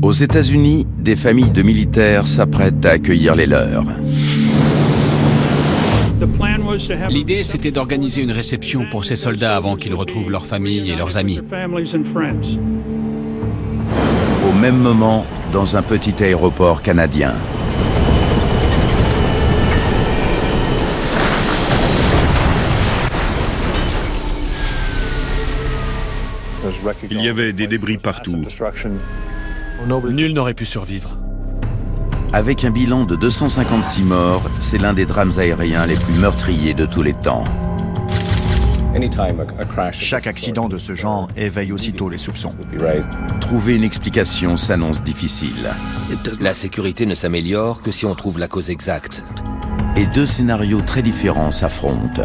Aux États-Unis, des familles de militaires s'apprêtent à accueillir les leurs. L'idée, c'était d'organiser une réception pour ces soldats avant qu'ils retrouvent leurs familles et leurs amis. Au même moment, dans un petit aéroport canadien. Il y avait des débris partout. Nul n'aurait pu survivre. Avec un bilan de 256 morts, c'est l'un des drames aériens les plus meurtriers de tous les temps. Chaque accident de ce genre éveille aussitôt les soupçons. Trouver une explication s'annonce difficile. La sécurité ne s'améliore que si on trouve la cause exacte. Et deux scénarios très différents s'affrontent.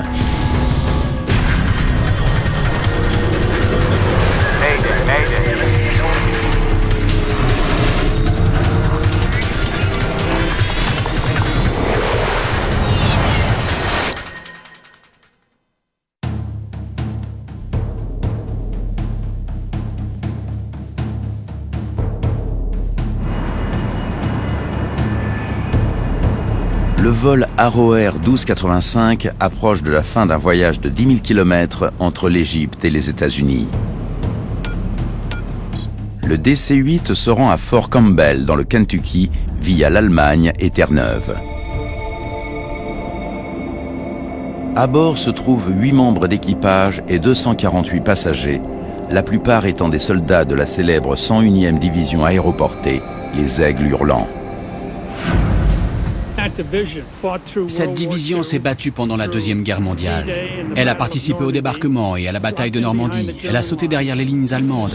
Le vol Arrow Air 1285 approche de la fin d'un voyage de 10 000 km entre l'Égypte et les États-Unis. Le DC-8 se rend à Fort Campbell, dans le Kentucky, via l'Allemagne et Terre-Neuve. À bord se trouvent 8 membres d'équipage et 248 passagers, la plupart étant des soldats de la célèbre 101e division aéroportée, les Aigles Hurlants. Cette division s'est battue pendant la Deuxième Guerre mondiale. Elle a participé au débarquement et à la bataille de Normandie. Elle a sauté derrière les lignes allemandes.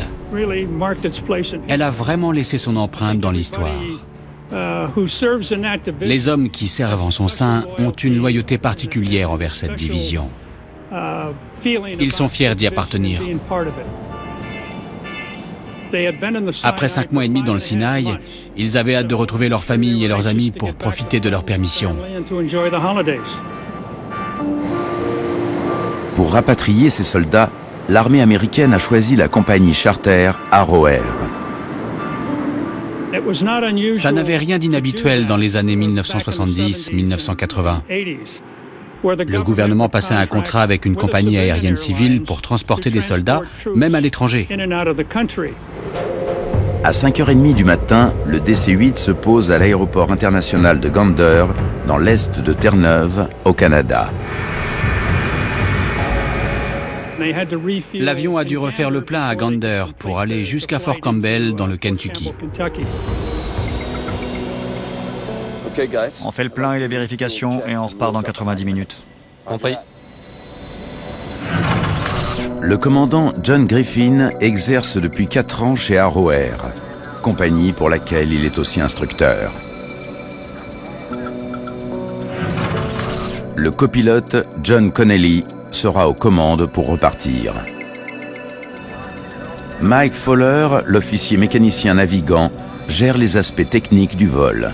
Elle a vraiment laissé son empreinte dans l'histoire. Les hommes qui servent en son sein ont une loyauté particulière envers cette division. Ils sont fiers d'y appartenir. Après 5 mois et demi dans le Sinaï, ils avaient hâte de retrouver leurs familles et leurs amis pour profiter de leur permission. Pour rapatrier ces soldats, l'armée américaine a choisi la compagnie charter Arrow Air. Ça n'avait rien d'inhabituel dans les années 1970-1980. Le gouvernement passait un contrat avec une compagnie aérienne civile pour transporter des soldats, même à l'étranger. À 5h30 du matin, le DC-8 se pose à l'aéroport international de Gander, dans l'est de Terre-Neuve, au Canada. L'avion a dû refaire le plein à Gander pour aller jusqu'à Fort Campbell, dans le Kentucky. On fait le plein et les vérifications et on repart dans 90 minutes. Compris. Le commandant John Griffin exerce depuis 4 ans chez Arrow Air, compagnie pour laquelle il est aussi instructeur. Le copilote John Connelly sera aux commandes pour repartir. Mike Fowler, l'officier mécanicien navigant, gère les aspects techniques du vol.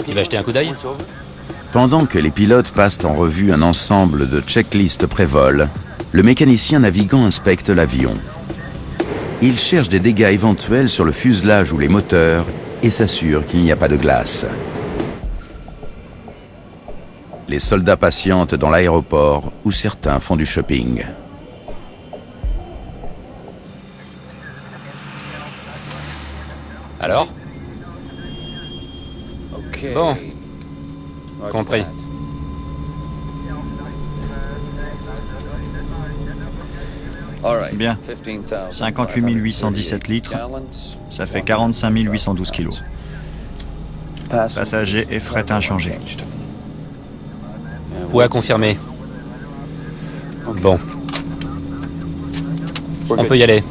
Tu vas jeter un coup d'œil? Pendant que les pilotes passent en revue un ensemble de checklists pré-vol, le mécanicien navigant inspecte l'avion. Il cherche des dégâts éventuels sur le fuselage ou les moteurs et s'assure qu'il n'y a pas de glace. Les soldats patientent dans l'aéroport où certains font du shopping. Alors? Bon. Compris. Bien. 58 817 litres, ça fait 45 812 kilos. Passagers et fret inchangés. Poids confirmé. Bon. On peut y aller.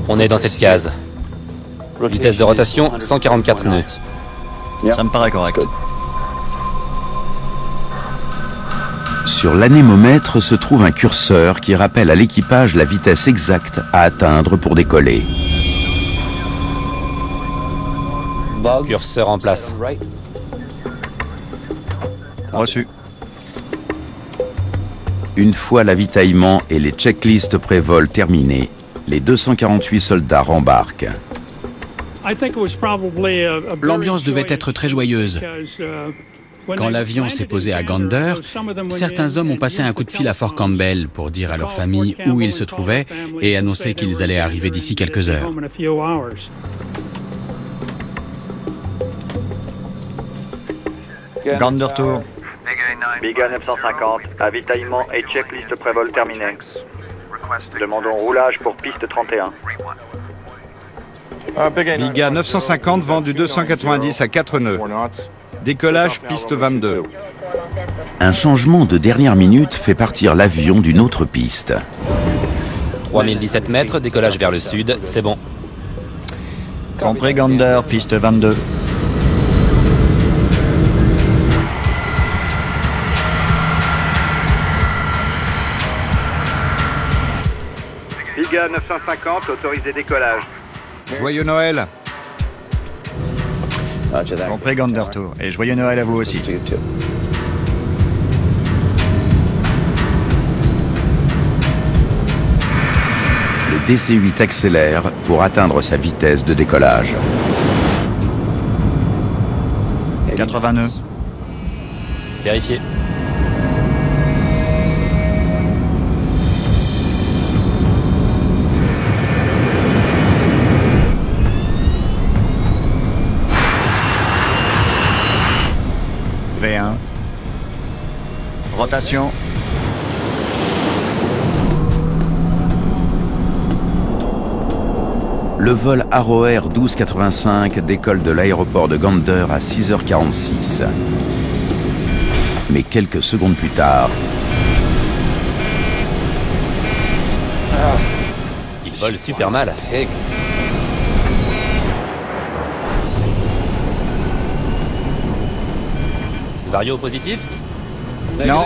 On est dans cette case. Vitesse de rotation, 144 nœuds. Ça me paraît correct. Sur l'anémomètre se trouve un curseur qui rappelle à l'équipage la vitesse exacte à atteindre pour décoller. Curseur en place. Reçu. Une fois l'avitaillement et les checklists pré-vol terminés, les 248 soldats rembarquent. L'ambiance devait être très joyeuse. Quand l'avion s'est posé à Gander, certains hommes ont passé un coup de fil à Fort Campbell pour dire à leur famille où ils se trouvaient et annoncer qu'ils allaient arriver d'ici quelques heures. Gander Tour. Biga 950, avitaillement et checklist pré-vol terminé. Demandons roulage pour piste 31. Biga 950 vend du 290 à 4 nœuds. Décollage piste 22. Un changement de dernière minute fait partir l'avion d'une autre piste. 3017 mètres, décollage vers le sud, c'est bon. Compris Gander, piste 22. Biga 950, autorisé décollage. Joyeux Noël. Compris Gander Tour. Et joyeux Noël à vous aussi. Le DC-8 accélère pour atteindre sa vitesse de décollage. 80 nœuds. Vérifié. V1. Rotation. Le vol Arrow 1285 décolle de l'aéroport de Gander à 6h46. Mais quelques secondes plus tard, Il vole super mal. Vario positif? Non.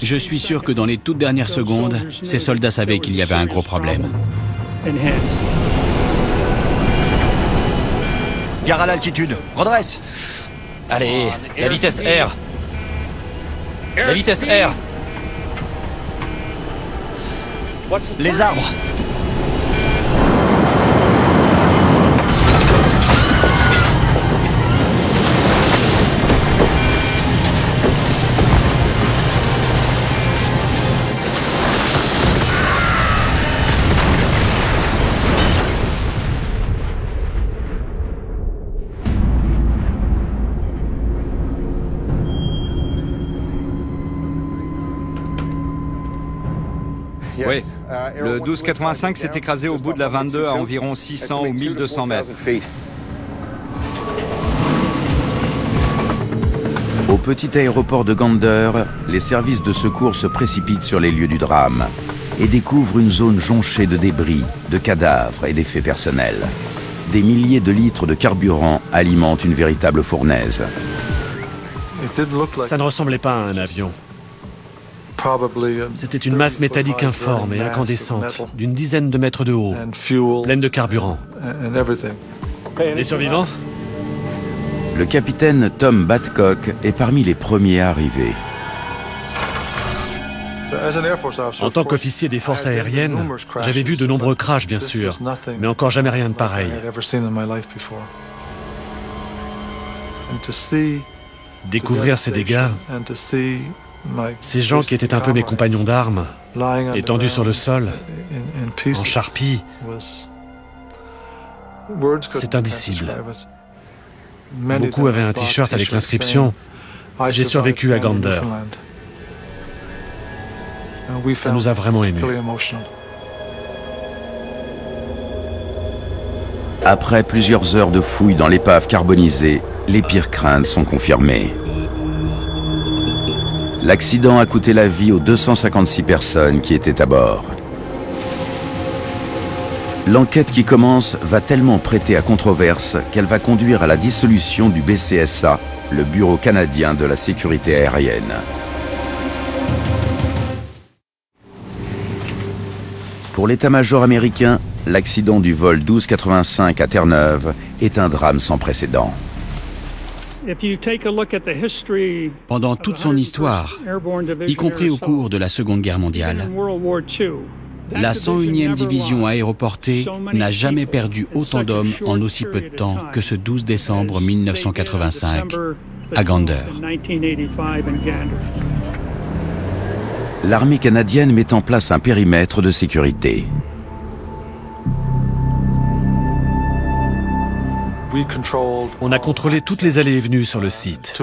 Je suis sûr que dans les toutes dernières secondes, ces soldats savaient qu'il y avait un gros problème. Gare à l'altitude. Redresse. Allez, la vitesse R. La vitesse R. Les arbres. Oui. Le 1285 s'est écrasé au bout de la 22 à environ 600 ou 1200 mètres. au petit aéroport de Gander, les services de secours se précipitent sur les lieux du drame et découvrent une zone jonchée de débris, de cadavres et d'effets personnels. Des milliers de litres de carburant alimentent une véritable fournaise. Ça ne ressemblait pas à un avion. C'était une masse métallique informe et incandescente, d'une dizaine de mètres de haut, pleine de carburant. Les survivants? Le capitaine Tom Badcock est parmi les premiers à arriver. En tant qu'officier des forces aériennes, j'avais vu de nombreux crashs, bien sûr, mais encore jamais rien de pareil. Découvrir ces dégâts, ces gens qui étaient un peu mes compagnons d'armes, étendus sur le sol, en charpie, c'est indicible. Beaucoup avaient un t-shirt avec l'inscription « J'ai survécu à Gander ». Ça nous a vraiment émus. Après plusieurs heures de fouilles dans l'épave carbonisée, les pires craintes sont confirmées. L'accident a coûté la vie aux 256 personnes qui étaient à bord. L'enquête qui commence va tellement prêter à controverse qu'elle va conduire à la dissolution du BCSA, le Bureau canadien de la sécurité aérienne. Pour l'état-major américain, l'accident du vol 1285 à Terre-Neuve est un drame sans précédent. Pendant toute son histoire, y compris au cours de la Seconde Guerre mondiale, la 101e division aéroportée n'a jamais perdu autant d'hommes en aussi peu de temps que ce 12 décembre 1985 à Gander. L'armée canadienne met en place un périmètre de sécurité. On a contrôlé toutes les allées et venues sur le site.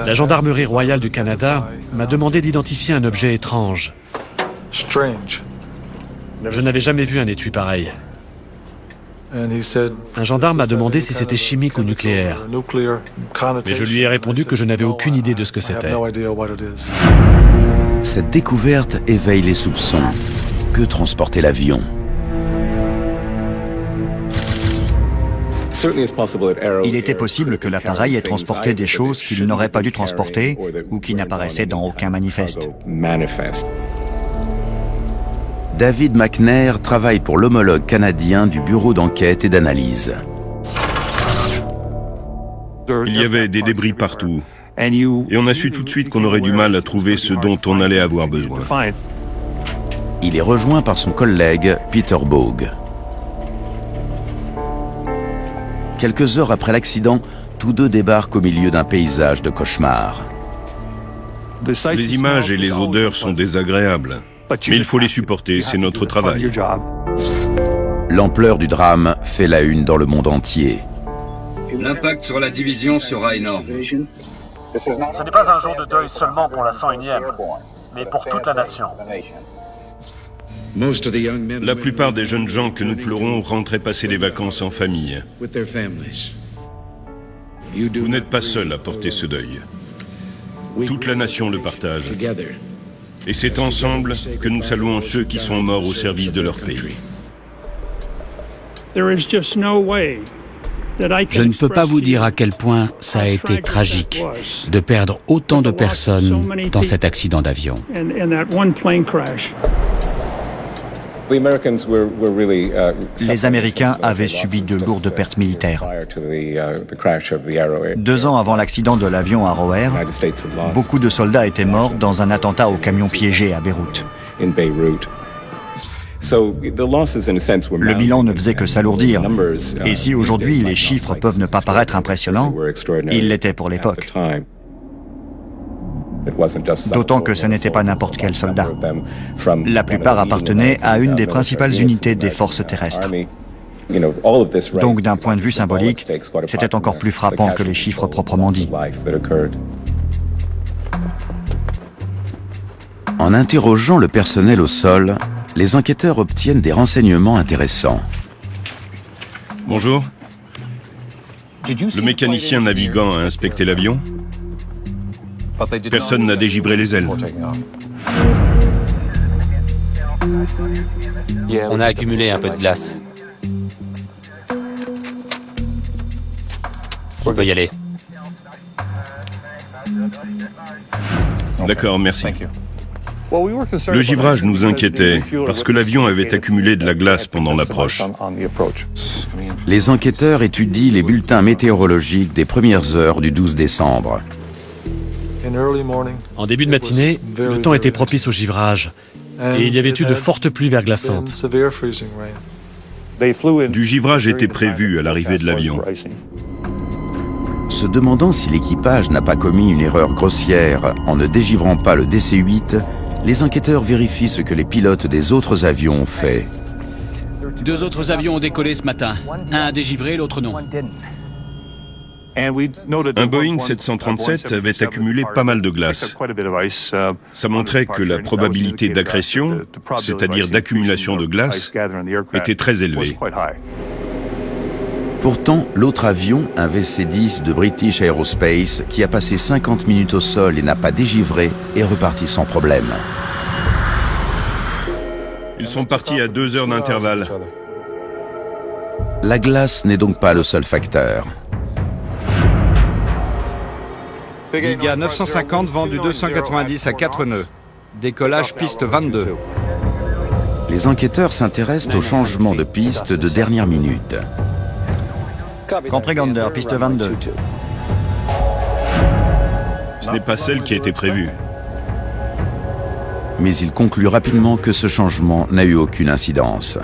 La gendarmerie royale du Canada m'a demandé d'identifier un objet étrange. Je n'avais jamais vu un étui pareil. Un gendarme m'a demandé si c'était chimique ou nucléaire. Mais je lui ai répondu que je n'avais aucune idée de ce que c'était. Cette découverte éveille les soupçons. Que transportait l'avion? Il était possible que l'appareil ait transporté des choses qu'il n'aurait pas dû transporter ou qui n'apparaissaient dans aucun manifeste. David McNair travaille pour l'homologue canadien du Bureau d'enquête et d'analyse. Il y avait des débris partout. Et on a su tout de suite qu'on aurait du mal à trouver ce dont on allait avoir besoin. Il est rejoint par son collègue Peter Bogue. Quelques heures après l'accident, tous deux débarquent au milieu d'un paysage de cauchemar. Les images et les odeurs sont désagréables. Mais il faut les supporter, c'est notre travail. L'ampleur du drame fait la une dans le monde entier. L'impact sur la division sera énorme. Ce n'est pas un jour de deuil seulement pour la 101e, mais pour toute la nation. La plupart des jeunes gens que nous pleurons rentraient passer les vacances en famille. Vous n'êtes pas seul à porter ce deuil. Toute la nation le partage. Et c'est ensemble que nous saluons ceux qui sont morts au service de leur pays. Je ne peux pas vous dire à quel point ça a été tragique de perdre autant de personnes dans cet accident d'avion. Les Américains avaient subi de lourdes pertes militaires. 2 ans avant l'accident de l'avion à Roer, beaucoup de soldats étaient morts dans un attentat au camion piégé à Beyrouth. Le bilan ne faisait que s'alourdir. Et si aujourd'hui les chiffres peuvent ne pas paraître impressionnants, ils l'étaient pour l'époque. D'autant que ce n'était pas n'importe quel soldat. La plupart appartenaient à une des principales unités des forces terrestres. Donc d'un point de vue symbolique, c'était encore plus frappant que les chiffres proprement dits. En interrogeant le personnel au sol, les enquêteurs obtiennent des renseignements intéressants. Bonjour. Le mécanicien navigant a inspecté l'avion. Personne n'a dégivré les ailes. On a accumulé un peu de glace. On peut y aller. D'accord, merci. Le givrage nous inquiétait parce que l'avion avait accumulé de la glace pendant l'approche. Les enquêteurs étudient les bulletins météorologiques des premières heures du 12 décembre. En début de matinée, le temps était propice au givrage et il y avait eu de fortes pluies verglaçantes. Du givrage était prévu à l'arrivée de l'avion. Se demandant si l'équipage n'a pas commis une erreur grossière en ne dégivrant pas le DC-8, les enquêteurs vérifient ce que les pilotes des autres avions ont fait. 2 autres avions ont décollé ce matin. Un a dégivré, l'autre non. Un Boeing 737 avait accumulé pas mal de glace. Ça montrait que la probabilité d'agression, c'est-à-dire d'accumulation de glace, était très élevée. Pourtant, l'autre avion, un VC-10 de British Aerospace, qui a passé 50 minutes au sol et n'a pas dégivré, est reparti sans problème. Ils sont partis à 2 heures d'intervalle. La glace n'est donc pas le seul facteur. Liga 950 vendu 290 à 4 nœuds. Décollage piste 22. Les enquêteurs s'intéressent au changement de piste de dernière minute. Compris Gander, piste 22. Ce n'est pas celle qui était prévue. Mais il conclut rapidement que ce changement n'a eu aucune incidence.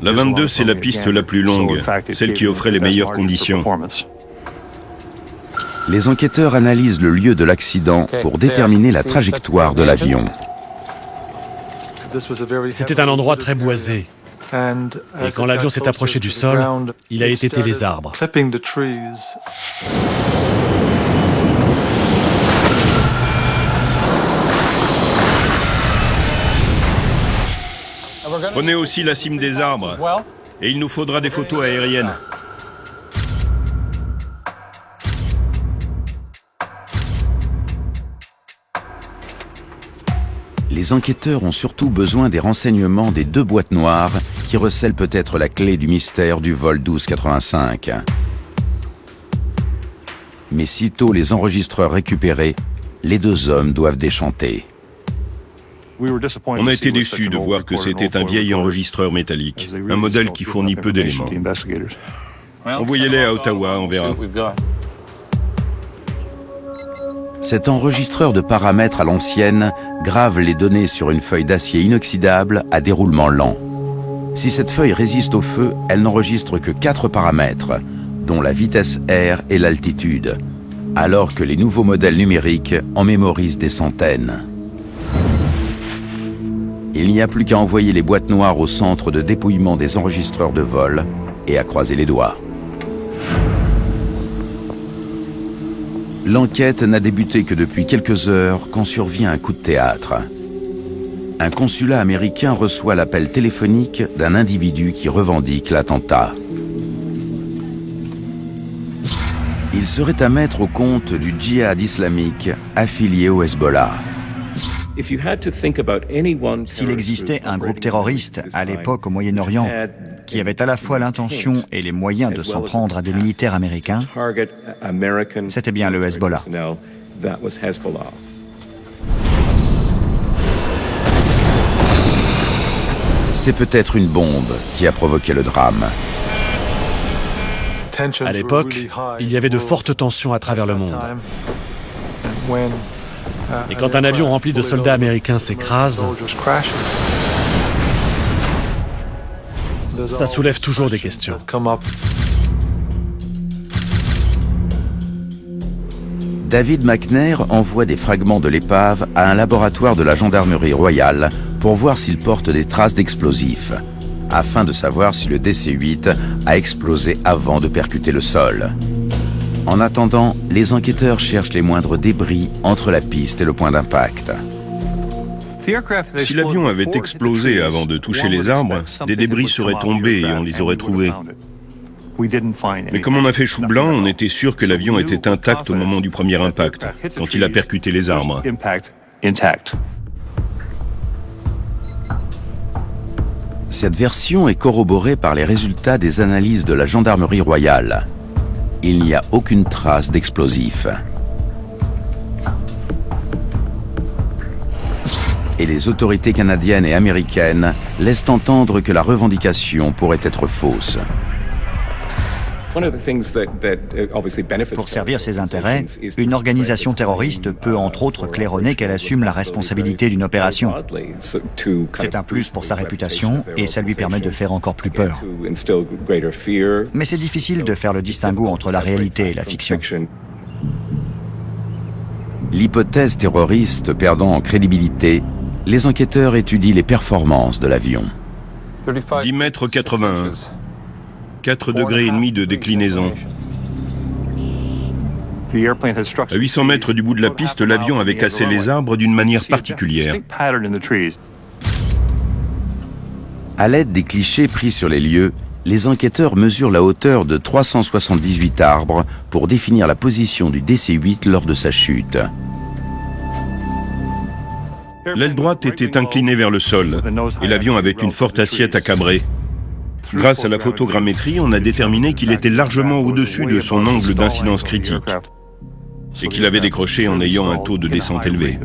La 22, c'est la piste la plus longue, celle qui offrait les meilleures conditions. Les enquêteurs analysent le lieu de l'accident pour déterminer la trajectoire de l'avion. C'était un endroit très boisé. Et quand l'avion s'est approché du sol, il a étêté les arbres. Prenez aussi la cime des arbres, et il nous faudra des photos aériennes. Les enquêteurs ont surtout besoin des renseignements des 2 boîtes noires qui recèlent peut-être la clé du mystère du vol 1285. Mais sitôt les enregistreurs récupérés, les 2 hommes doivent déchanter. On a été déçus de voir que c'était un vieil enregistreur métallique, un modèle qui fournit peu d'éléments. Envoyez-les à Ottawa, on verra. Cet enregistreur de paramètres à l'ancienne grave les données sur une feuille d'acier inoxydable à déroulement lent. Si cette feuille résiste au feu, elle n'enregistre que 4 paramètres, dont la vitesse R et l'altitude, alors que les nouveaux modèles numériques en mémorisent des centaines. Il n'y a plus qu'à envoyer les boîtes noires au centre de dépouillement des enregistreurs de vol et à croiser les doigts. L'enquête n'a débuté que depuis quelques heures quand survient un coup de théâtre. Un consulat américain reçoit l'appel téléphonique d'un individu qui revendique l'attentat. Il serait à mettre au compte du djihad islamique affilié au Hezbollah. S'il existait un groupe terroriste à l'époque au Moyen-Orient qui avait à la fois l'intention et les moyens de s'en prendre à des militaires américains, c'était bien le Hezbollah. C'est peut-être une bombe qui a provoqué le drame. À l'époque, il y avait de fortes tensions à travers le monde. Et quand un avion rempli de soldats américains s'écrase, ça soulève toujours des questions. David McNair envoie des fragments de l'épave à un laboratoire de la gendarmerie royale pour voir s'il porte des traces d'explosifs, afin de savoir si le DC-8 a explosé avant de percuter le sol. En attendant, les enquêteurs cherchent les moindres débris entre la piste et le point d'impact. Si l'avion avait explosé avant de toucher les arbres, des débris seraient tombés et on les aurait trouvés. Mais comme on a fait chou blanc, on était sûr que l'avion était intact au moment du premier impact, quand il a percuté les arbres. Cette version est corroborée par les résultats des analyses de la gendarmerie royale. Il n'y a aucune trace d'explosifs. Et les autorités canadiennes et américaines laissent entendre que la revendication pourrait être fausse. Pour servir ses intérêts, une organisation terroriste peut entre autres claironner qu'elle assume la responsabilité d'une opération. C'est un plus pour sa réputation et ça lui permet de faire encore plus peur. Mais c'est difficile de faire le distinguo entre la réalité et la fiction. L'hypothèse terroriste perdant en crédibilité, les enquêteurs étudient les performances de l'avion. 10 mètres 81. 4 degrés et demi de déclinaison. À 800 mètres du bout de la piste, l'avion avait cassé les arbres d'une manière particulière. À l'aide des clichés pris sur les lieux, les enquêteurs mesurent la hauteur de 378 arbres pour définir la position du DC-8 lors de sa chute. L'aile droite était inclinée vers le sol et l'avion avait une forte assiette à cabrer. Grâce à la photogrammétrie, on a déterminé qu'il était largement au-dessus de son angle d'incidence critique et qu'il avait décroché en ayant un taux de descente élevé.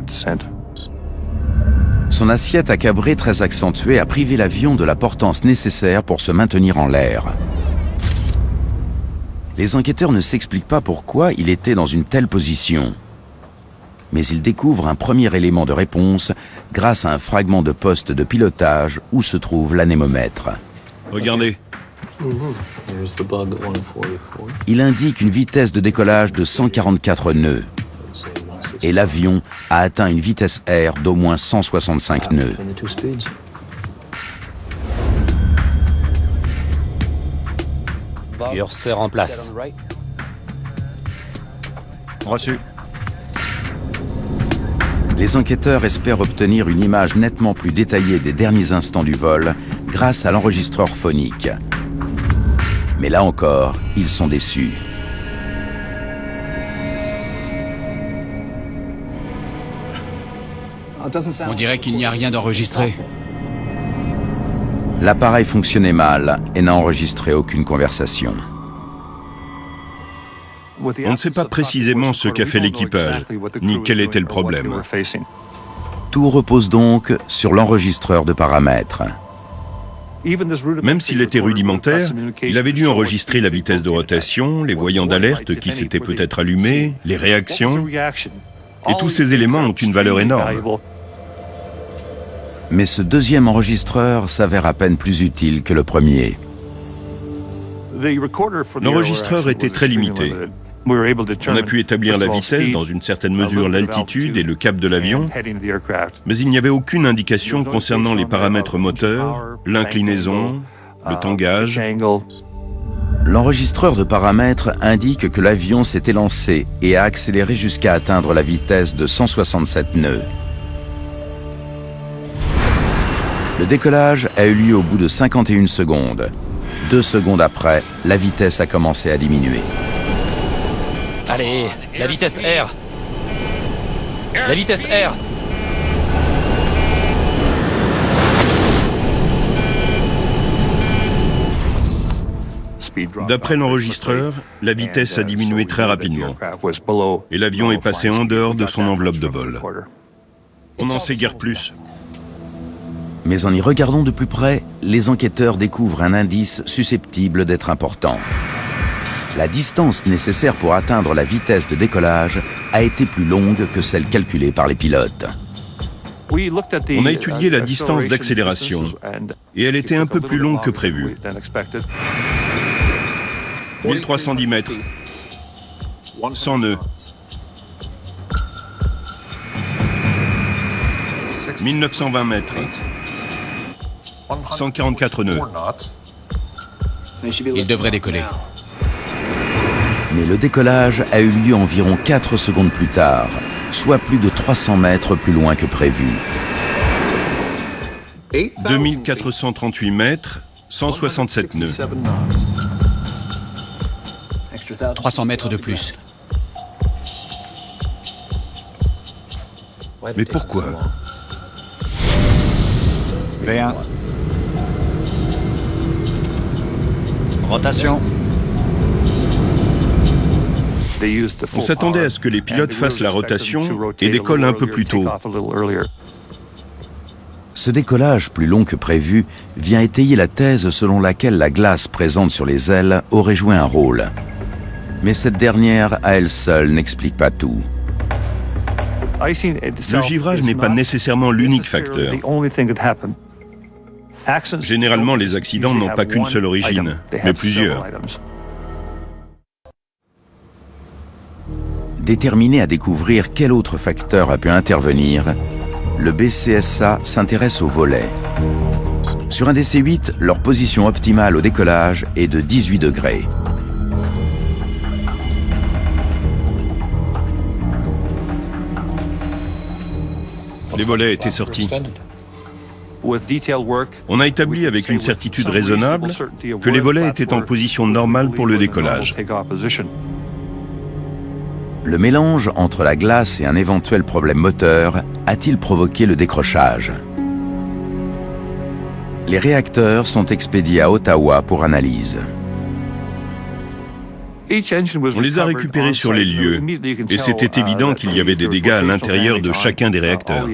Son assiette à cabré très accentuée a privé l'avion de la portance nécessaire pour se maintenir en l'air. Les enquêteurs ne s'expliquent pas pourquoi il était dans une telle position. Mais ils découvrent un premier élément de réponse grâce à un fragment de poste de pilotage où se trouve l'anémomètre. Regardez. Il indique une vitesse de décollage de 144 nœuds. Et l'avion a atteint une vitesse R d'au moins 165 nœuds. Curseur en place. Reçu. Les enquêteurs espèrent obtenir une image nettement plus détaillée des derniers instants du vol grâce à l'enregistreur phonique. Mais là encore, ils sont déçus. On dirait qu'il n'y a rien d'enregistré. L'appareil fonctionnait mal et n'a enregistré aucune conversation. On ne sait pas précisément ce qu'a fait l'équipage, ni quel était le problème. Tout repose donc sur l'enregistreur de paramètres. Même s'il était rudimentaire, il avait dû enregistrer la vitesse de rotation, les voyants d'alerte qui s'étaient peut-être allumés, les réactions, et tous ces éléments ont une valeur énorme. Mais ce deuxième enregistreur s'avère à peine plus utile que le premier. L'enregistreur était très limité. On a pu établir la vitesse, dans une certaine mesure l'altitude et le cap de l'avion, mais il n'y avait aucune indication concernant les paramètres moteurs, l'inclinaison, le tangage. L'enregistreur de paramètres indique que l'avion s'est élancé et a accéléré jusqu'à atteindre la vitesse de 167 nœuds. Le décollage a eu lieu au bout de 51 secondes. 2 secondes après, la vitesse a commencé à diminuer. Allez, la vitesse R. La vitesse R. D'après l'enregistreur, la vitesse a diminué très rapidement et l'avion est passé en dehors de son enveloppe de vol. On n'en sait guère plus. Mais en y regardant de plus près, les enquêteurs découvrent un indice susceptible d'être important. La distance nécessaire pour atteindre la vitesse de décollage a été plus longue que celle calculée par les pilotes. On a étudié la distance d'accélération et elle était un peu plus longue que prévu. 1310 mètres, 100 nœuds, 1920 mètres, 144 nœuds. Il devrait décoller. Mais le décollage a eu lieu environ 4 secondes plus tard, soit plus de 300 mètres plus loin que prévu. 2438 mètres, 167 nœuds. 300 mètres de plus. Mais pourquoi? V1. Rotation. On s'attendait à ce que les pilotes fassent la rotation et décollent un peu plus tôt. Ce décollage plus long que prévu vient étayer la thèse selon laquelle la glace présente sur les ailes aurait joué un rôle. Mais cette dernière, à elle seule, n'explique pas tout. Le givrage n'est pas nécessairement l'unique facteur. Généralement, les accidents n'ont pas qu'une seule origine, mais plusieurs. Déterminé à découvrir quel autre facteur a pu intervenir, le BCSA s'intéresse aux volets. Sur un DC-8, leur position optimale au décollage est de 18 degrés. Les volets étaient sortis. On a établi avec une certitude raisonnable que les volets étaient en position normale pour le décollage. Le mélange entre la glace et un éventuel problème moteur a-t-il provoqué le décrochage? Les réacteurs sont expédiés à Ottawa pour analyse. On les a récupérés sur les lieux, et c'était évident qu'il y avait des dégâts à l'intérieur de chacun des réacteurs.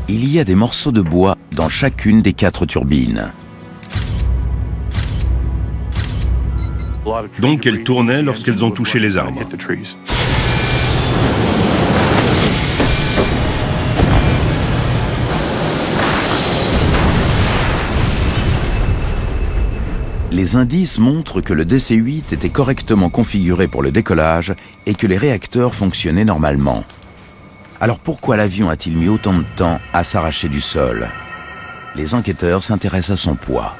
Il y a des morceaux de bois dans chacune des 4 turbines. Donc elles tournaient lorsqu'elles ont touché les arbres. Les indices montrent que le DC-8 était correctement configuré pour le décollage et que les réacteurs fonctionnaient normalement. Alors pourquoi l'avion a-t-il mis autant de temps à s'arracher du sol? Les enquêteurs s'intéressent à son poids.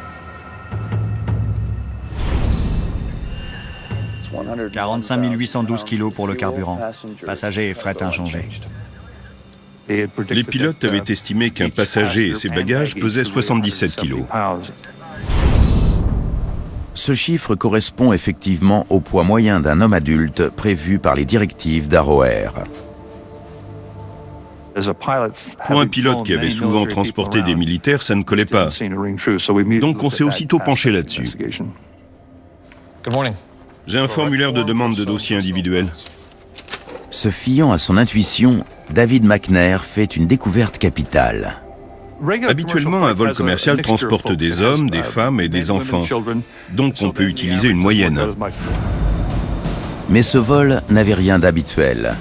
45 812 kilos pour le carburant. Passagers et fret inchangés. Les pilotes avaient estimé qu'un passager et ses bagages pesaient 77 kilos. Ce chiffre correspond effectivement au poids moyen d'un homme adulte prévu par les directives d'AROR. Pour un pilote qui avait souvent transporté des militaires, ça ne collait pas. Donc on s'est aussitôt penché là-dessus. J'ai un formulaire de demande de dossier individuel. Se fiant à son intuition, David McNair fait une découverte capitale. Habituellement, un vol commercial transporte des hommes, des femmes et des enfants. Donc on peut utiliser une moyenne. Mais ce vol n'avait rien d'habituel.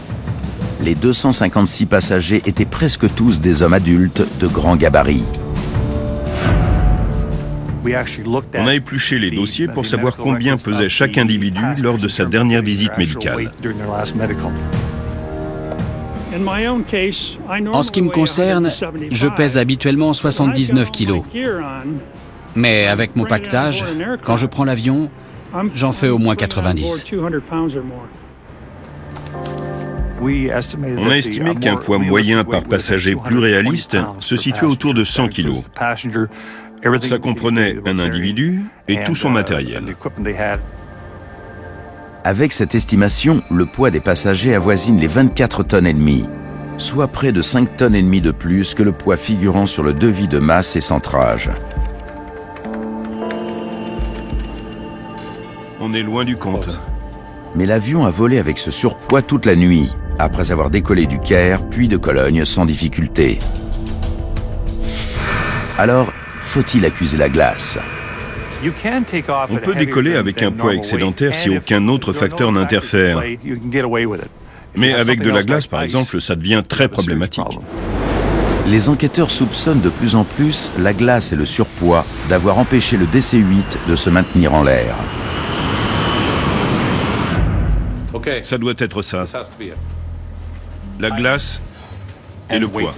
Les 256 passagers étaient presque tous des hommes adultes de grand gabarit. On a épluché les dossiers pour savoir combien pesait chaque individu lors de sa dernière visite médicale. En ce qui me concerne, je pèse habituellement 79 kilos. Mais avec mon pactage, quand je prends l'avion, j'en fais au moins 90. On a estimé qu'un poids moyen par passager plus réaliste se situait autour de 100 kilos. Ça comprenait un individu et tout son matériel. Avec cette estimation, le poids des passagers avoisine les 24 tonnes et demie, soit près de 5 tonnes et demie de plus que le poids figurant sur le devis de masse et centrage. On est loin du compte. Mais l'avion a volé avec ce surpoids toute la nuit, après avoir décollé du Caire puis de Cologne sans difficulté. Alors, faut-il accuser la glace? On peut décoller avec un poids excédentaire si aucun autre facteur n'interfère. Mais avec de la glace, par exemple, ça devient très problématique. Les enquêteurs soupçonnent de plus en plus la glace et le surpoids d'avoir empêché le DC-8 de se maintenir en l'air. Ça doit être ça. La glace et le poids.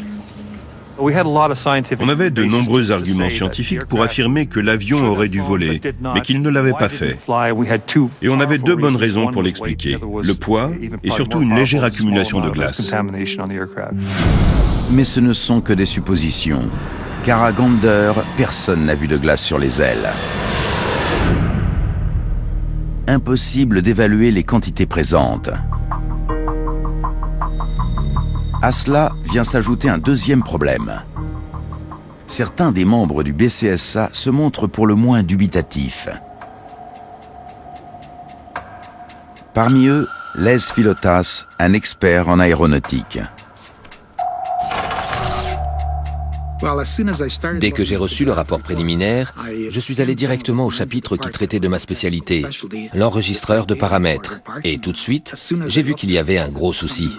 On avait de nombreux arguments scientifiques pour affirmer que l'avion aurait dû voler, mais qu'il ne l'avait pas fait. Et on avait 2 bonnes raisons pour l'expliquer, le poids et surtout une légère accumulation de glace. Mais ce ne sont que des suppositions, car à Gander, personne n'a vu de glace sur les ailes. Impossible d'évaluer les quantités présentes. À cela vient s'ajouter un deuxième problème. Certains des membres du BCSA se montrent pour le moins dubitatifs. Parmi eux, Les Philotas, un expert en aéronautique. Dès que j'ai reçu le rapport préliminaire, je suis allé directement au chapitre qui traitait de ma spécialité, l'enregistreur de paramètres. Et tout de suite, j'ai vu qu'il y avait un gros souci.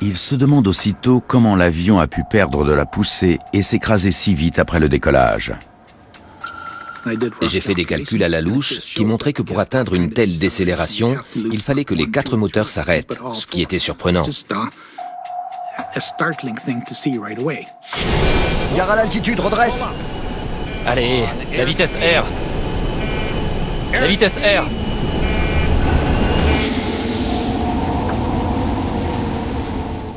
Il se demande aussitôt comment l'avion a pu perdre de la poussée et s'écraser si vite après le décollage. J'ai fait des calculs à la louche qui montraient que pour atteindre une telle décélération, il fallait que les 4 moteurs s'arrêtent, ce qui était surprenant. Gare à l'altitude, redresse. Allez, la vitesse R. La vitesse R.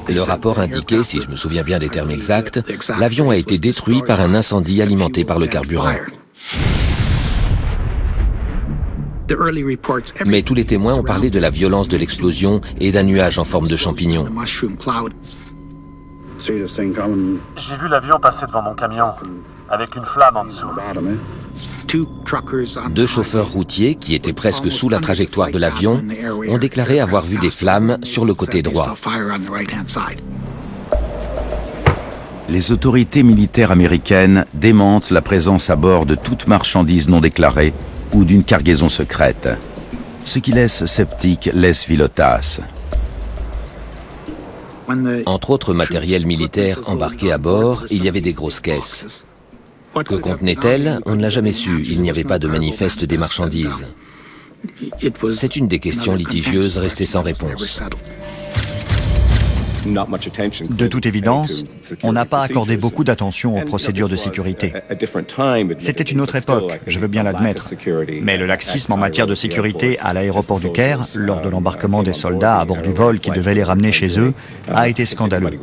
Le rapport indiquait, si je me souviens bien des termes exacts, l'avion a été détruit par un incendie alimenté par le carburant. Mais tous les témoins ont parlé de la violence de l'explosion et d'un nuage en forme de champignon. J'ai vu l'avion passer devant mon camion, avec une flamme en dessous. Deux chauffeurs routiers, qui étaient presque sous la trajectoire de l'avion, ont déclaré avoir vu des flammes sur le côté droit. Les autorités militaires américaines démentent la présence à bord de toute marchandise non déclarée ou d'une cargaison secrète, ce qui laisse sceptique Les Philotas. Entre autres matériel militaire embarqué à bord, il y avait des grosses caisses. Que contenaient-elles? On ne l'a jamais su, il n'y avait pas de manifeste des marchandises. C'est une des questions litigieuses restées sans réponse. De toute évidence, on n'a pas accordé beaucoup d'attention aux procédures de sécurité. C'était une autre époque, je veux bien l'admettre. Mais le laxisme en matière de sécurité à l'aéroport du Caire, lors de l'embarquement des soldats à bord du vol qui devait les ramener chez eux, a été scandaleux,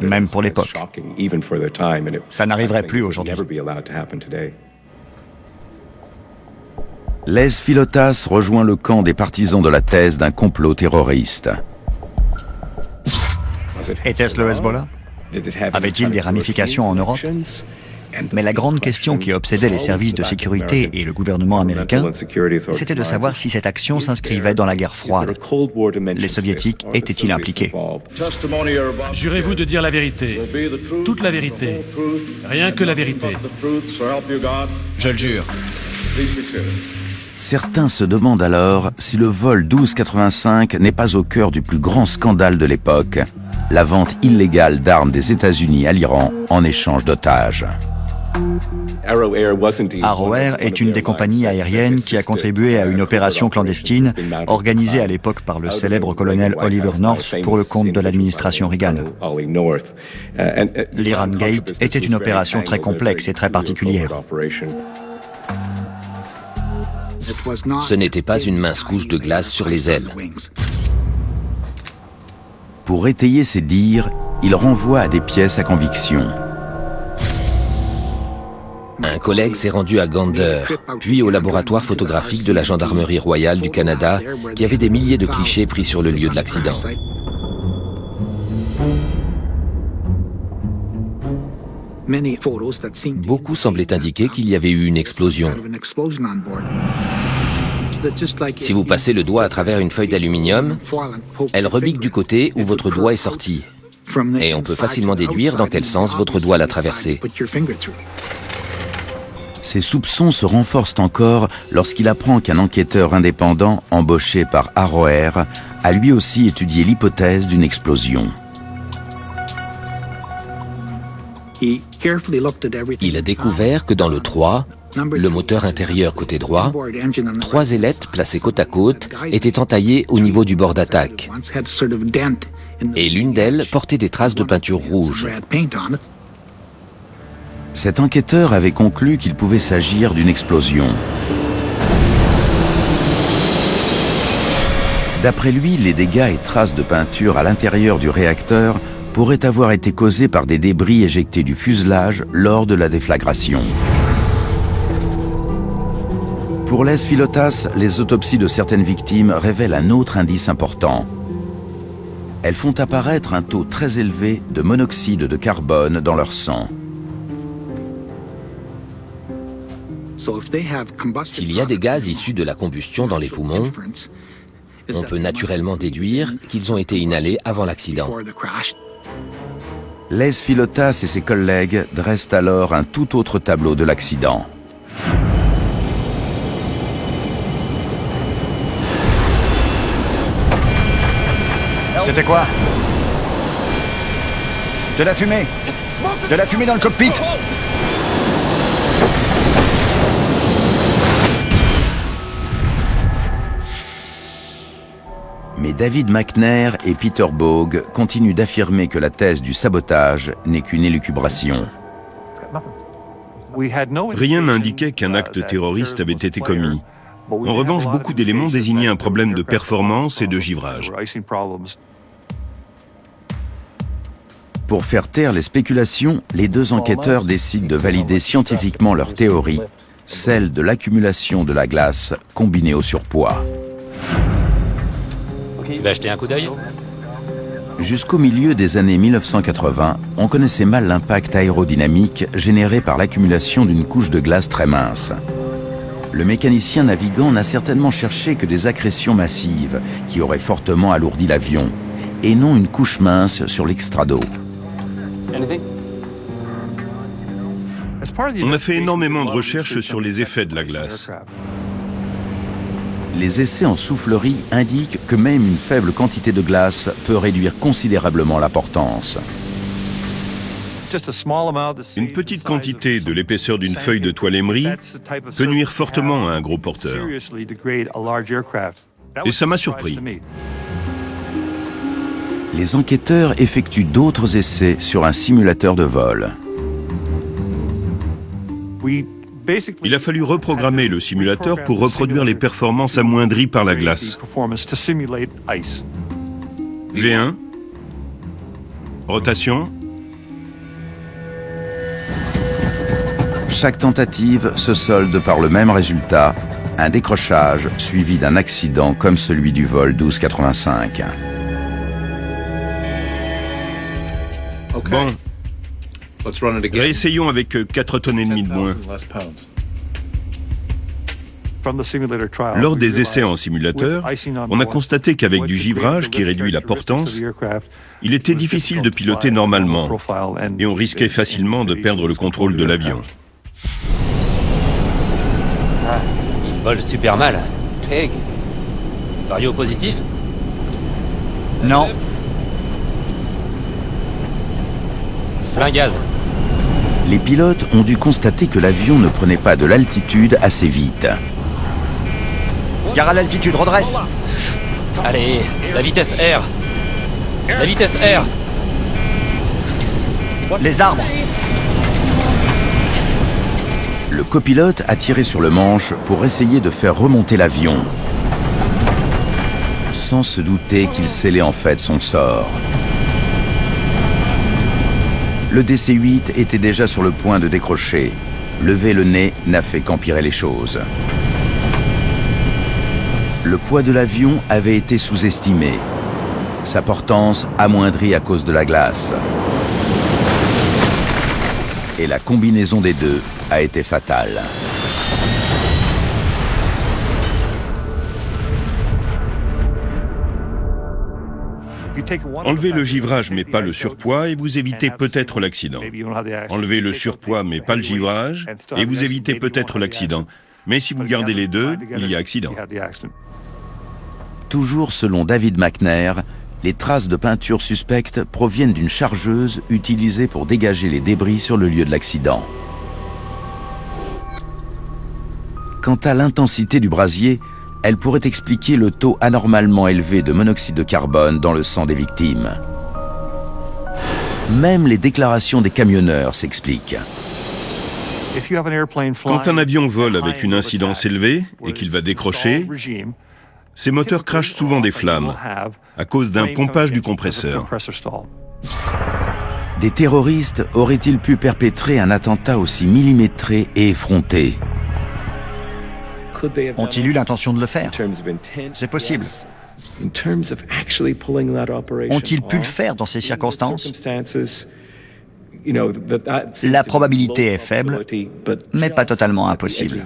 même pour l'époque. Ça n'arriverait plus aujourd'hui. Les Philotas rejoint le camp des partisans de la thèse d'un complot terroriste. Était-ce le Hezbollah? Avait-il des ramifications en Europe? Mais la grande question qui obsédait les services de sécurité et le gouvernement américain, c'était de savoir si cette action s'inscrivait dans la guerre froide. Les soviétiques étaient-ils impliqués? Jurez-vous de dire la vérité, toute la vérité, rien que la vérité. Je le jure. Certains se demandent alors si le vol 1285 n'est pas au cœur du plus grand scandale de l'époque, la vente illégale d'armes des États-Unis à l'Iran en échange d'otages. Arrow Air est une des compagnies aériennes qui a contribué à une opération clandestine organisée à l'époque par le célèbre colonel Oliver North pour le compte de l'administration Reagan. L'Iran Gate était une opération très complexe et très particulière. Ce n'était pas une mince couche de glace sur les ailes. Pour étayer ses dires, il renvoie à des pièces à conviction. Un collègue s'est rendu à Gander, puis au laboratoire photographique de la Gendarmerie royale du Canada, qui avait des milliers de clichés pris sur le lieu de l'accident. Beaucoup semblaient indiquer qu'il y avait eu une explosion. Si vous passez le doigt à travers une feuille d'aluminium, elle rebique du côté où votre doigt est sorti. Et on peut facilement déduire dans quel sens votre doigt l'a traversé. Ses soupçons se renforcent encore lorsqu'il apprend qu'un enquêteur indépendant embauché par Arrow Air a lui aussi étudié l'hypothèse d'une explosion. Il a découvert que dans le 3, le moteur intérieur côté droit, 3 ailettes placées côte à côte étaient entaillées au niveau du bord d'attaque. Et l'une d'elles portait des traces de peinture rouge. Cet enquêteur avait conclu qu'il pouvait s'agir d'une explosion. D'après lui, les dégâts et traces de peinture à l'intérieur du réacteur pourraient avoir été causés par des débris éjectés du fuselage lors de la déflagration. Pour Les Philotas, les autopsies de certaines victimes révèlent un autre indice important. Elles font apparaître un taux très élevé de monoxyde de carbone dans leur sang. S'il y a des gaz issus de la combustion dans les poumons, on peut naturellement déduire qu'ils ont été inhalés avant l'accident. Les Philotas et ses collègues dressent alors un tout autre tableau de l'accident. C'était quoi? De la fumée! De la fumée dans le cockpit! Mais David McNair et Peter Bogue continuent d'affirmer que la thèse du sabotage n'est qu'une élucubration. Rien n'indiquait qu'un acte terroriste avait été commis. En revanche, beaucoup d'éléments désignaient un problème de performance et de givrage. Pour faire taire les spéculations, les deux enquêteurs décident de valider scientifiquement leur théorie, celle de l'accumulation de la glace combinée au surpoids. Tu vas jeter un coup d'œil? Jusqu'au milieu des années 1980, on connaissait mal l'impact aérodynamique généré par l'accumulation d'une couche de glace très mince. Le mécanicien navigant n'a certainement cherché que des accrétions massives qui auraient fortement alourdi l'avion, et non une couche mince sur l'extrado. On a fait énormément de recherches sur les effets de la glace. Les essais en soufflerie indiquent que même une faible quantité de glace peut réduire considérablement la portance. Une petite quantité de l'épaisseur d'une feuille de toile émery peut nuire fortement à un gros porteur. Et ça m'a surpris. Les enquêteurs effectuent d'autres essais sur un simulateur de vol. Il a fallu reprogrammer le simulateur pour reproduire les performances amoindries par la glace. V1, rotation. Chaque tentative se solde par le même résultat, un décrochage suivi d'un accident comme celui du vol 1285. Bon, réessayons avec 4 tonnes et demie de moins. Lors des essais en simulateur, on a constaté qu'avec du givrage qui réduit la portance, il était difficile de piloter normalement et on risquait facilement de perdre le contrôle de l'avion. Il vole super mal. Vario positif? Non. Plein gaz. Les pilotes ont dû constater que l'avion ne prenait pas de l'altitude assez vite. Gare à l'altitude, redresse. Allez, la vitesse R. La vitesse R. Les arbres. Le copilote a tiré sur le manche pour essayer de faire remonter l'avion, sans se douter qu'il scellait en fait son sort. Le DC-8 était déjà sur le point de décrocher. Lever le nez n'a fait qu'empirer les choses. Le poids de l'avion avait été sous-estimé. Sa portance amoindrie à cause de la glace. Et la combinaison des deux a été fatale. Enlevez le givrage mais pas le surpoids et vous évitez peut-être l'accident. Enlevez le surpoids mais pas le givrage et vous évitez peut-être l'accident. Mais si vous gardez les deux, il y a accident. Toujours selon David McNair, les traces de peinture suspectes proviennent d'une chargeuse utilisée pour dégager les débris sur le lieu de l'accident. Quant à l'intensité du brasier, elle pourrait expliquer le taux anormalement élevé de monoxyde de carbone dans le sang des victimes. Même les déclarations des camionneurs s'expliquent. Quand un avion vole avec une incidence élevée et qu'il va décrocher, ses moteurs crachent souvent des flammes à cause d'un pompage du compresseur. Des terroristes auraient-ils pu perpétrer un attentat aussi millimétré et effronté? Ont-ils eu l'intention de le faire? C'est possible. Ont-ils pu le faire dans ces circonstances? La probabilité est faible, mais pas totalement impossible.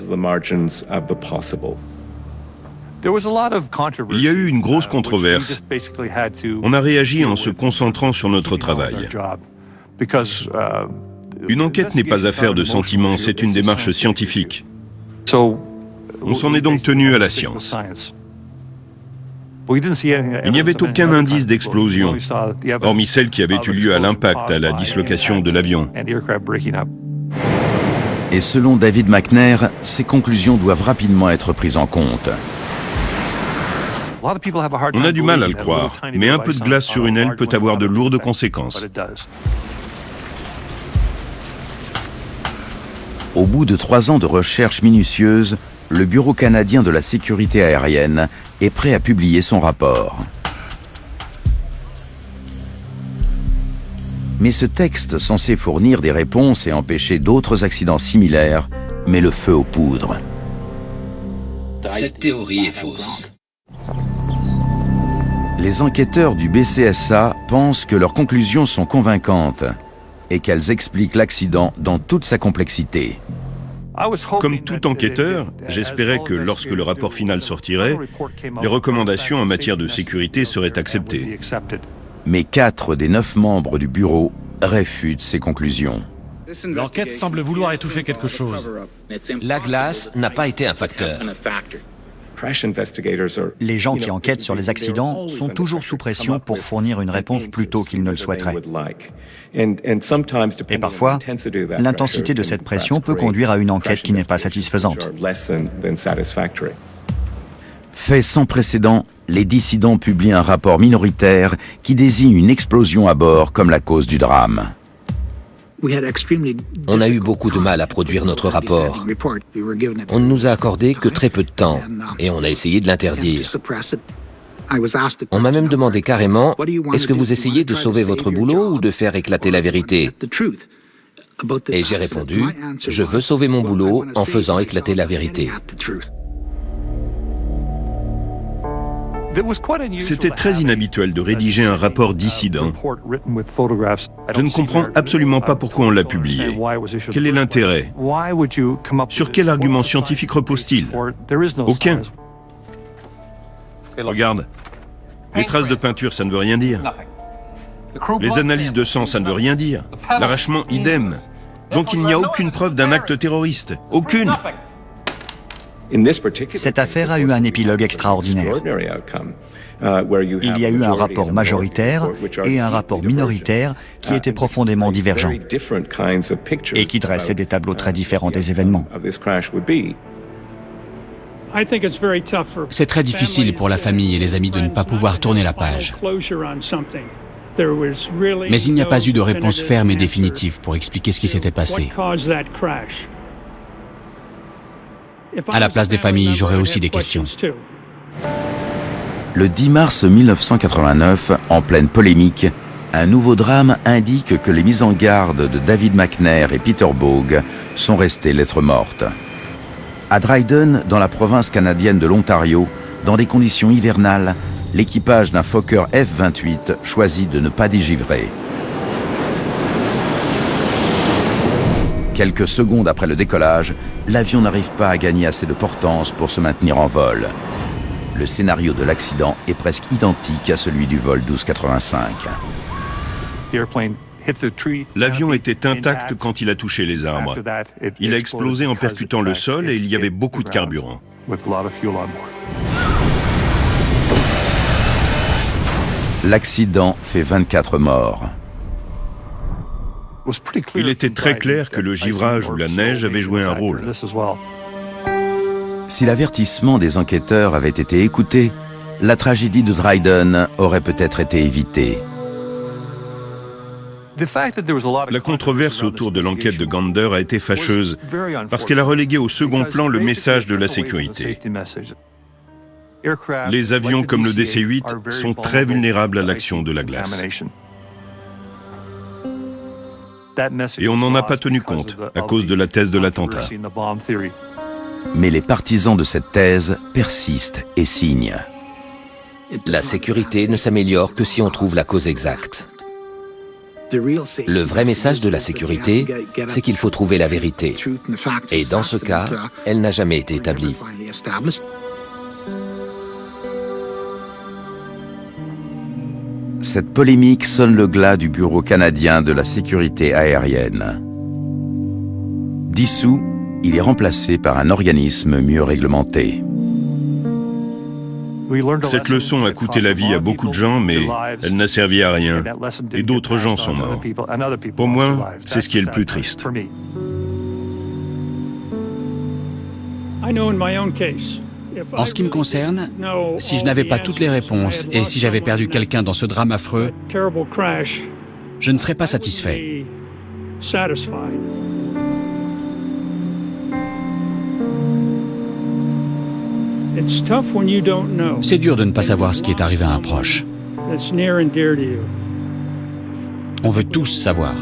Il y a eu une grosse controverse. On a réagi en se concentrant sur notre travail. Une enquête n'est pas affaire de sentiments, c'est une démarche scientifique. On s'en est donc tenu à la science. Il n'y avait aucun indice d'explosion, hormis celle qui avait eu lieu à l'impact, à la dislocation de l'avion. Et selon David McNair, ces conclusions doivent rapidement être prises en compte. On a du mal à le croire, mais un peu de glace sur une aile peut avoir de lourdes conséquences. Au bout de 3 ans de recherche minutieuse, le Bureau canadien de la sécurité aérienne est prêt à publier son rapport. Mais ce texte, censé fournir des réponses et empêcher d'autres accidents similaires, met le feu aux poudres. Cette théorie est fausse. Les enquêteurs du BCSA pensent que leurs conclusions sont convaincantes et qu'elles expliquent l'accident dans toute sa complexité. Comme tout enquêteur, j'espérais que lorsque le rapport final sortirait, les recommandations en matière de sécurité seraient acceptées. Mais 4 des 9 membres du bureau réfutent ces conclusions. L'enquête semble vouloir étouffer quelque chose. La glace n'a pas été un facteur. Les gens qui enquêtent sur les accidents sont toujours sous pression pour fournir une réponse plus tôt qu'ils ne le souhaiteraient. Et parfois, l'intensité de cette pression peut conduire à une enquête qui n'est pas satisfaisante. Fait sans précédent, les dissidents publient un rapport minoritaire qui désigne une explosion à bord comme la cause du drame. On a eu beaucoup de mal à produire notre rapport. On ne nous a accordé que très peu de temps et on a essayé de l'interdire. On m'a même demandé carrément, est-ce que vous essayez de sauver votre boulot ou de faire éclater la vérité? Et j'ai répondu, je veux sauver mon boulot en faisant éclater la vérité. C'était très inhabituel de rédiger un rapport dissident. Je ne comprends absolument pas pourquoi on l'a publié. Quel est l'intérêt? Sur quel argument scientifique repose-t-il? Aucun. Regarde, les traces de peinture, ça ne veut rien dire. Les analyses de sang, ça ne veut rien dire. L'arrachement, idem. Donc il n'y a aucune preuve d'un acte terroriste. Aucune. Cette affaire a eu un épilogue extraordinaire. Il y a eu un rapport majoritaire et un rapport minoritaire qui étaient profondément divergents et qui dressaient des tableaux très différents des événements. C'est très difficile pour la famille et les amis de ne pas pouvoir tourner la page. Mais il n'y a pas eu de réponse ferme et définitive pour expliquer ce qui s'était passé. À la place des familles, j'aurais aussi des questions. Le 10 mars 1989, en pleine polémique, un nouveau drame indique que les mises en garde de David McNair et Peter Bogue sont restées lettres mortes. À Dryden, dans la province canadienne de l'Ontario, dans des conditions hivernales, l'équipage d'un Fokker F-28 choisit de ne pas dégivrer. Quelques secondes après le décollage, l'avion n'arrive pas à gagner assez de portance pour se maintenir en vol. Le scénario de l'accident est presque identique à celui du vol 1285. L'avion était intact quand il a touché les arbres. Il a explosé en percutant le sol et il y avait beaucoup de carburant. L'accident fait 24 morts. Il était très clair que le givrage ou la neige avait joué un rôle. Si l'avertissement des enquêteurs avait été écouté, la tragédie de Dryden aurait peut-être été évitée. La controverse autour de l'enquête de Gander a été fâcheuse parce qu'elle a relégué au second plan le message de la sécurité. Les avions comme le DC-8 sont très vulnérables à l'action de la glace. Et on n'en a pas tenu compte à cause de la thèse de l'attentat. Mais les partisans de cette thèse persistent et signent. La sécurité ne s'améliore que si on trouve la cause exacte. Le vrai message de la sécurité, c'est qu'il faut trouver la vérité. Et dans ce cas, elle n'a jamais été établie. Cette polémique sonne le glas du Bureau canadien de la sécurité aérienne. Dissous, il est remplacé par un organisme mieux réglementé. Cette leçon a coûté la vie à beaucoup de gens, mais elle n'a servi à rien. Et d'autres gens sont morts. Pour moi, c'est ce qui est le plus triste. En ce qui me concerne, si je n'avais pas toutes les réponses et si j'avais perdu quelqu'un dans ce drame affreux, je ne serais pas satisfait. C'est dur de ne pas savoir ce qui est arrivé à un proche. On veut tous savoir.